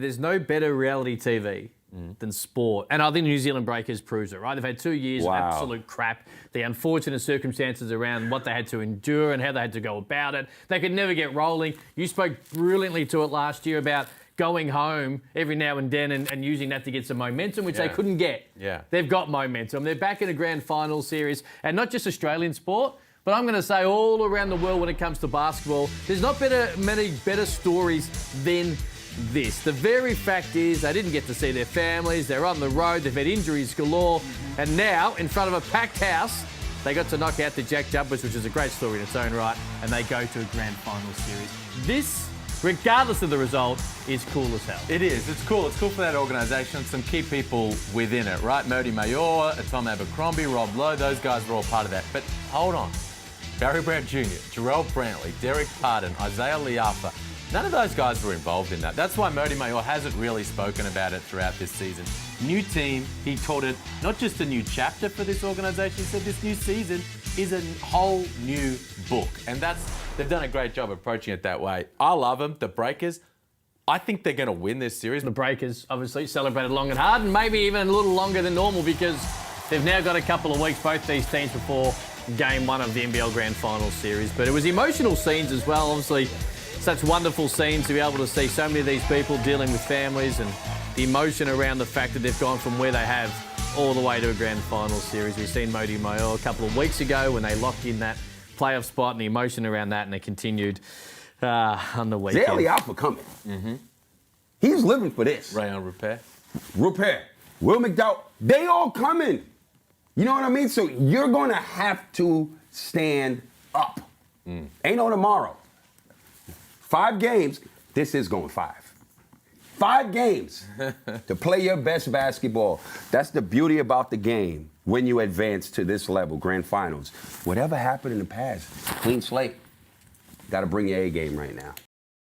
There's no better reality TV than sport. And I think New Zealand Breakers proves it, right? They've had 2 years of absolute crap. The unfortunate circumstances around what they had to endure and how they had to go about it. They could never get rolling. You spoke brilliantly to it last year about going home every now and then and using that to get some momentum, which they couldn't get. Yeah. They've got momentum. They're back in a grand final series. And not just Australian sport, but I'm going to say all around the world when it comes to basketball, there's not many better stories than this. The very fact is they didn't get to see their families, they're on the road, they've had injuries galore, and now, in front of a packed house, they got to knock out the Jack Jumpers, which is a great story in its own right, and they go to a grand final series. This, regardless of the result, is cool as hell. It is. It's cool. It's cool for that organisation. Some key people within it, right? Mody Mayor, Tom Abercrombie, Rob Lowe, those guys were all part of that. But hold on. Barry Brown Jr., Jarrell Brantley, Derek Pardon, Isaiah Liafa, none of those guys were involved in that. That's why Mody Mayor hasn't really spoken about it throughout this season. New team, he taught it not just a new chapter for this organisation, he said this new season is a whole new book. And they've done a great job approaching it that way. I love them, the Breakers. I think they're going to win this series. The Breakers obviously celebrated long and hard, and maybe even a little longer than normal because they've now got a couple of weeks, both these teams, before Game 1 of the NBL Grand Final Series. But it was emotional scenes as well, obviously. Such wonderful scenes to be able to see so many of these people dealing with families and the emotion around the fact that they've gone from where they have all the way to a grand final series. We've seen Mody Mayor a couple of weeks ago when they locked in that playoff spot and the emotion around that, and they continued on the weekend. Zaylee Alpha coming. He's living for this. Rayon Repair. Will McDowell, they all coming. You know what I mean? So you're going to have to stand up. Ain't no tomorrow. 5 games. This is going 5. 5 games to play your best basketball. That's the beauty about the game when you advance to this level, grand finals. Whatever happened in the past, clean slate. Got to bring your A game right now.